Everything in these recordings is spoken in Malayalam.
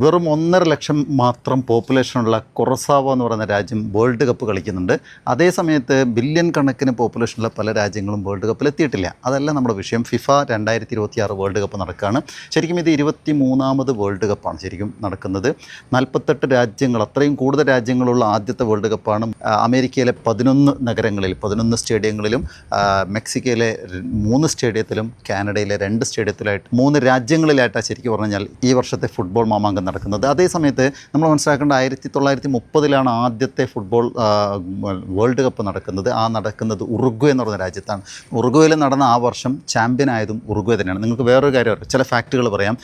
വെറും 1.5 ലക്ഷം മാത്രം പോപ്പുലേഷനുള്ള കൊറസാവോ എന്ന് പറയുന്ന രാജ്യം വേൾഡ് കപ്പ് കളിക്കുന്നുണ്ട്. അതേ സമയത്ത് ബില്യൺ കണക്കിന് പോപ്പുലേഷനുള്ള പല രാജ്യങ്ങളും വേൾഡ് കപ്പിൽ എത്തിയിട്ടില്ല. അതല്ല നമ്മുടെ വിഷയം. ഫിഫ 2026 വേൾഡ് കപ്പ് നടക്കുകയാണ്. ശരിക്കും ഇത് 23ാമത് വേൾഡ് കപ്പാണ് ശരിക്കും നടക്കുന്നത്. 48 രാജ്യങ്ങൾ, അത്രയും കൂടുതൽ രാജ്യങ്ങളുള്ള ആദ്യത്തെ വേൾഡ് കപ്പാണ്. അമേരിക്കയിലെ 11 നഗരങ്ങളിൽ 11 സ്റ്റേഡിയങ്ങളിലും, മെക്സിക്കോയിലെ 3 സ്റ്റേഡിയത്തിലും, കാനഡയിലെ 2 സ്റ്റേഡിയത്തിലായിട്ട് 3 രാജ്യങ്ങളിലായിട്ടാണ് ശരിക്കും പറഞ്ഞാൽ ഈ വർഷത്തെ ഫുട്ബോൾ മാമാങ്കം നടക്കുന്നത്. അതേസമയത്ത് നമ്മൾ മനസ്സിലാക്കേണ്ട 1930-ലാണ് ആദ്യത്തെ ഫുട്ബോൾ വേൾഡ് കപ്പ് നടക്കുന്നത്. നടക്കുന്നത് ഉറുഗ്വേ എന്ന് പറയുന്ന രാജ്യത്താണ്. ഉറുഗ്വേയിൽ നടന്ന ആ വർഷം ചാമ്പ്യൻ ആയതും ഉറുഗ്വേ തന്നെയാണ്. നിങ്ങൾക്ക് വേറൊരു കാര്യം അറിയാം, ചില ഫാക്റ്റുകൾ പറയാം,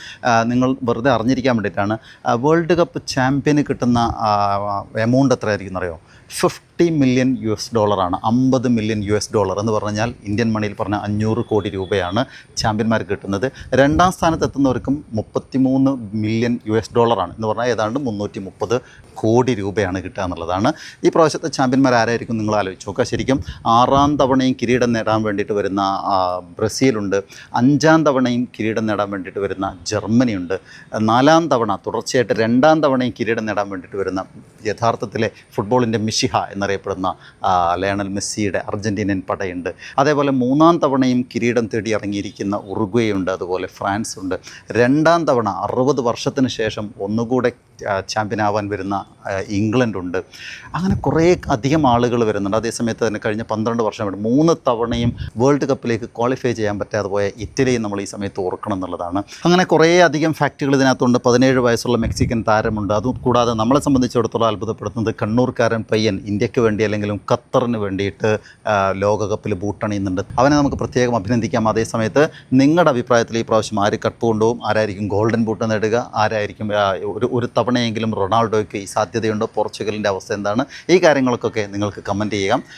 നിങ്ങൾ വെറുതെ അറിഞ്ഞിരിക്കാൻ വേണ്ടിയിട്ടാണ്. വേൾഡ് കപ്പ് ചാമ്പ്യന് കിട്ടുന്ന എമൗണ്ട് എത്രയായിരിക്കും എന്നറിയോ? $50 മില്യൺ ആണ്. $50 മില്യൺ എന്ന് പറഞ്ഞാൽ ഇന്ത്യൻ മണിയിൽ പറഞ്ഞാൽ 500 കോടി രൂപയാണ് ചാമ്പ്യന്മാർക്ക് കിട്ടുന്നത്. രണ്ടാം സ്ഥാനത്ത് എത്തുന്നവർക്കും $33 മില്യൺ ആണ് എന്ന് പറഞ്ഞാൽ ഏതാണ്ട് 330 കോടി രൂപയാണ് കിട്ടുക എന്നുള്ളതാണ്. ഈ പ്രാവശ്യത്തെ ചാമ്പ്യന്മാർ ആരായിരിക്കും നിങ്ങൾ ആലോചിച്ച് നോക്കുക. ശരിക്കും 6ാം തവണയും കിരീടം നേടാൻ വേണ്ടിയിട്ട് വരുന്ന ബ്രസീലുണ്ട്, 5ാം തവണയും കിരീടം നേടാൻ വേണ്ടിയിട്ട് വരുന്ന ജർമ്മനിയുണ്ട്, 4ാം തവണ തുടർച്ചയായിട്ട് 2ാം തവണയും കിരീടം നേടാൻ വേണ്ടിയിട്ട് വരുന്ന യഥാർത്ഥത്തിലെ ഫുട്ബോളിൻ്റെ മിഷിഹ എന്നറിയപ്പെടുന്ന ലയണൽ മെസ്സിയുടെ അർജൻറ്റീനൻ പടയുണ്ട്. അതേപോലെ 3ാം തവണയും കിരീടം തേടി ഇറങ്ങിയിരിക്കുന്ന ഉറുഗ്വേയുണ്ട്, അതുപോലെ ഫ്രാൻസ് ഉണ്ട്. 2ാം തവണ 60 വർഷത്തിന് ശേഷം ഒന്നുകൂടെ ചാമ്പ്യനാവാൻ വരുന്ന ഇംഗ്ലണ്ടുണ്ട്. അങ്ങനെ കുറേ അധികം ആളുകൾ വരുന്നുണ്ട്. അതേസമയത്ത് തന്നെ കഴിഞ്ഞ 12 വർഷമായിട്ട് 3 തവണയും വേൾഡ് കപ്പിലേക്ക് ക്വാളിഫൈ ചെയ്യാൻ പറ്റാതെ പോയ ഇറ്റലിയും നമ്മൾ ഈ സമയത്ത് ഓർക്കണം എന്നുള്ളതാണ്. അങ്ങനെ കുറേ അധികം ഫാക്റ്റുകൾ ഇതിനകത്തുണ്ട്. 17 വയസ്സുള്ള മെക്സിക്കൻ താരമുണ്ട്. അതും കൂടാതെ നമ്മളെ സംബന്ധിച്ചിടത്തോളം അത്ഭുതപ്പെടുത്തുന്നത് കണ്ണൂർക്കാരൻ പയ്യൻ ഇന്ത്യക്ക് വേണ്ടി അല്ലെങ്കിലും ഖത്തറിന് വേണ്ടിയിട്ട് ലോകകപ്പിൽ ബൂട്ടണിയുന്നുണ്ട്. അവനെ നമുക്ക് പ്രത്യേകം അഭിനന്ദിക്കാം. അതേസമയത്ത് നിങ്ങളുടെ അഭിപ്രായത്തിൽ ഈ പ്രാവശ്യം ആര് കപ്പ് കൊണ്ടുപോകും, ആരായിരിക്കും ഗോൾഡൻ ബൂട്ട് നേടുക, ആരായിരിക്കും ഒരു തവണയെങ്കിലും റൊണാൾഡോയ്ക്ക് ഈ സാധ്യതയുണ്ടോ, പോർച്ചുഗലിൻ്റെ അവസ്ഥ എന്താണ്, ഈ കാര്യങ്ങൾക്കൊക്കെ നിങ്ങൾക്ക് കമൻറ്റ് ചെയ്യാം.